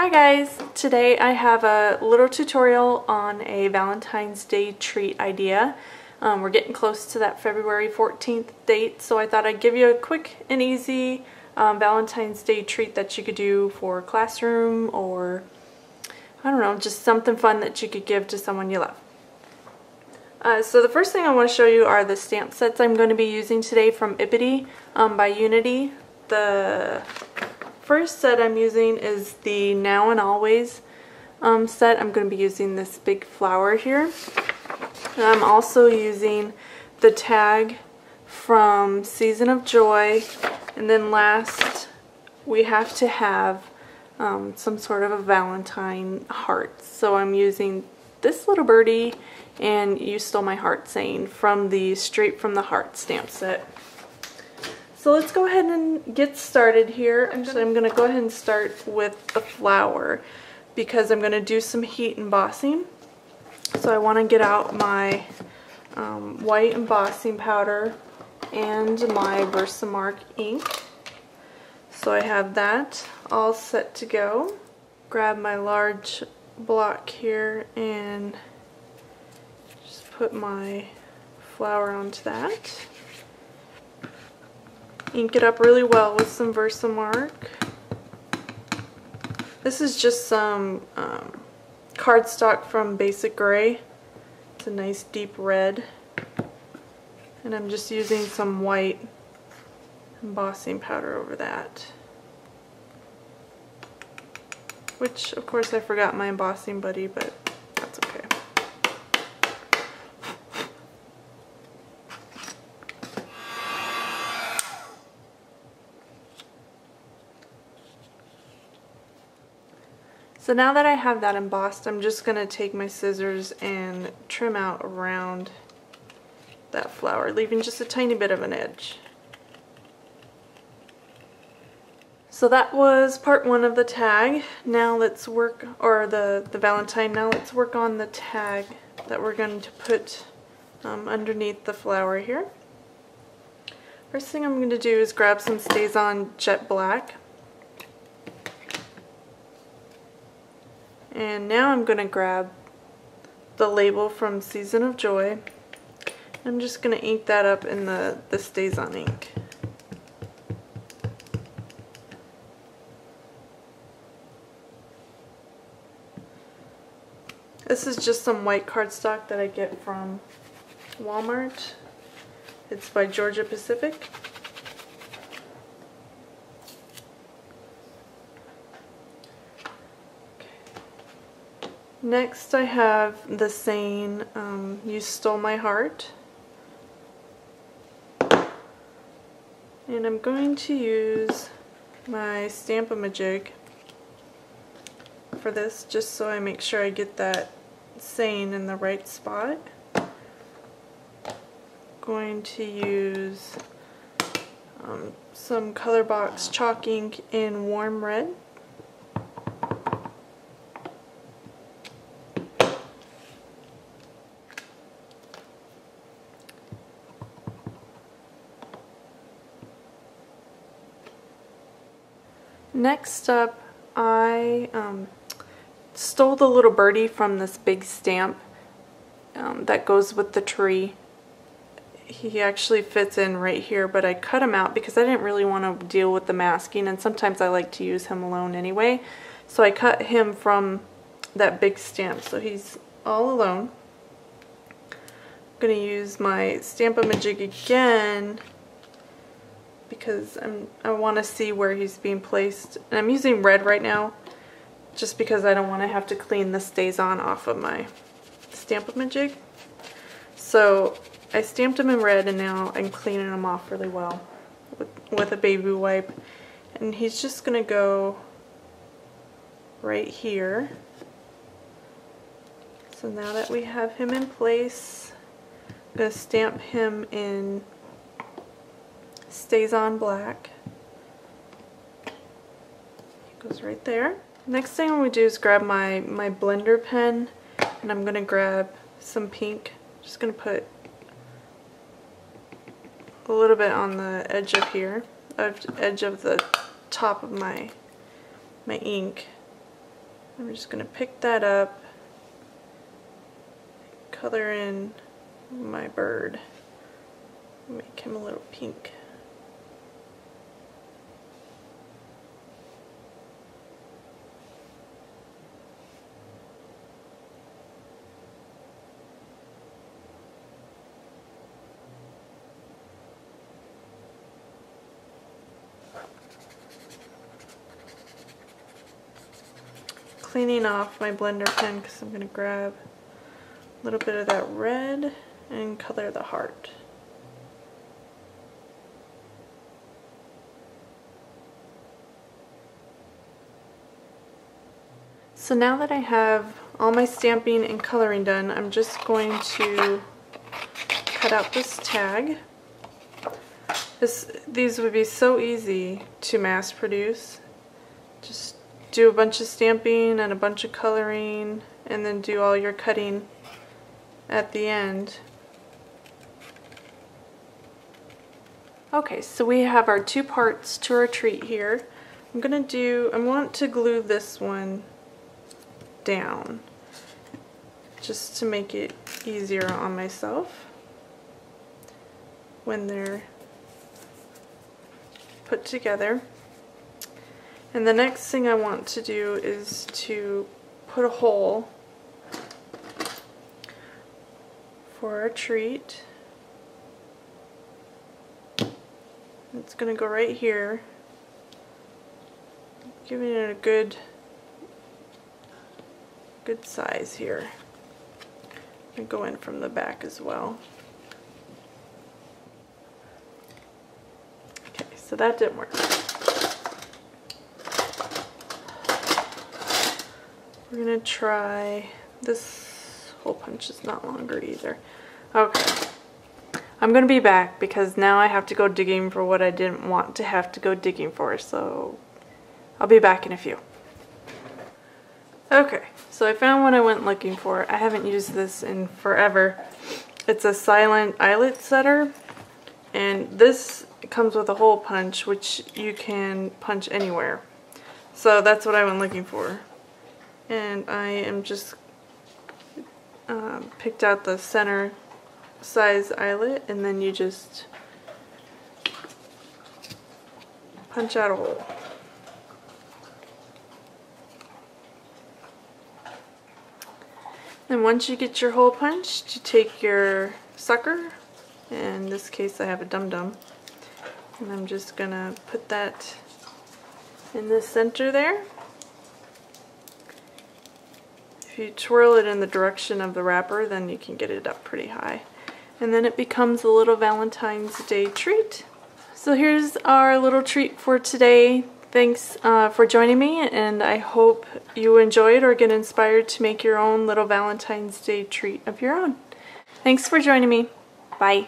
Hi guys! Today I have a little tutorial on a Valentine's Day treat idea. We're getting close to that February 14th date, so I thought I'd give you a quick and easy Valentine's Day treat that you could do for classroom or, I don't know, just something fun that you could give to someone you love. So the first thing I want to show you are the stamp sets I'm going to be using today from Ippity by Unity. The first set I'm using is the Now and Always set. I'm going to be using this big flower here. And I'm also using the tag from Season of Joy. And then last, we have to have some sort of a Valentine heart. So I'm using this little birdie and You Stole My Heart saying from the Straight from the Heart stamp set. So let's go ahead and get started here. I'm going to go ahead and start with the flower because I'm going to do some heat embossing. So I want to get out my white embossing powder and my Versamark ink. So I have that all set to go. Grab my large block here and just put my flower onto that. Ink it up really well with some Versamark. This is just some cardstock from Basic Gray. It's a nice deep red. And I'm just using some white embossing powder over that. Which, of course, I forgot my embossing buddy, but that's okay. So now that I have that embossed, I'm just going to take my scissors and trim out around that flower, leaving just a tiny bit of an edge. So that was part one of the tag. Now let's work, or the Valentine, now let's work on the tag that we're going to put underneath the flower here. First thing I'm going to do is grab some StazOn Jet Black. And now I'm going to grab the label from Season of Joy. I'm just going to ink that up in the StazOn ink. This is just some white cardstock that I get from Walmart. It's by Georgia Pacific. Next I have the saying, You Stole My Heart. And I'm going to use my Stamp-A-Majig for this, just so I make sure I get that saying in the right spot. Going to use some Color Box chalk ink in warm red. Next up, I stole the little birdie from this big stamp that goes with the tree. He actually fits in right here, but I cut him out because I didn't really want to deal with the masking, and sometimes I like to use him alone anyway. So I cut him from that big stamp, so he's all alone. I'm going to use my Stamp-A-Majig again because I want to see where he's being placed. And I'm using red right now just because I don't want to have to clean the StazOn off of my Stamp-A-Majig. So I stamped him in red and now I'm cleaning him off really well with a baby wipe. And he's just going to go right here. So now that we have him in place, I'm going to stamp him in StazOn Black. He goes right there. Next thing I'm going to do is grab my blender pen, and I'm going to grab some pink. Just going to put a little bit on the edge of here, edge of the top of my ink. I'm just going to pick that up, color in my bird, make him a little pink. Cleaning off my blender pen because I'm going to grab a little bit of that red and color the heart. So now that I have all my stamping and coloring done, I'm just going to cut out this tag. These would be so easy to mass produce. Just do a bunch of stamping and a bunch of coloring and then do all your cutting at the end. Okay, so we have our two parts to our treat here. I want to glue this one down just to make it easier on myself when they're put together. And the next thing I want to do is to put a hole for our treat. It's going to go right here, giving it a good size here. And go in from the back as well. Okay, so that didn't work. We're going to try, this hole punch is not longer either. Okay, I'm going to be back because now I have to go digging for what I didn't want to have to go digging for, so I'll be back in a few. Okay, so I found what I went looking for. I haven't used this in forever. It's a silent eyelet setter, and this comes with a hole punch which you can punch anywhere. So that's what I went looking for. And I am just picked out the center size eyelet, and then you just punch out a hole. And once you get your hole punched, you take your sucker, and in this case I have a dum-dum, and I'm just gonna put that in the center there. If you twirl it in the direction of the wrapper, then you can get it up pretty high. And then it becomes a little Valentine's Day treat. So here's our little treat for today. Thanks for joining me, and I hope you enjoyed or get inspired to make your own little Valentine's Day treat of your own. Thanks for joining me. Bye.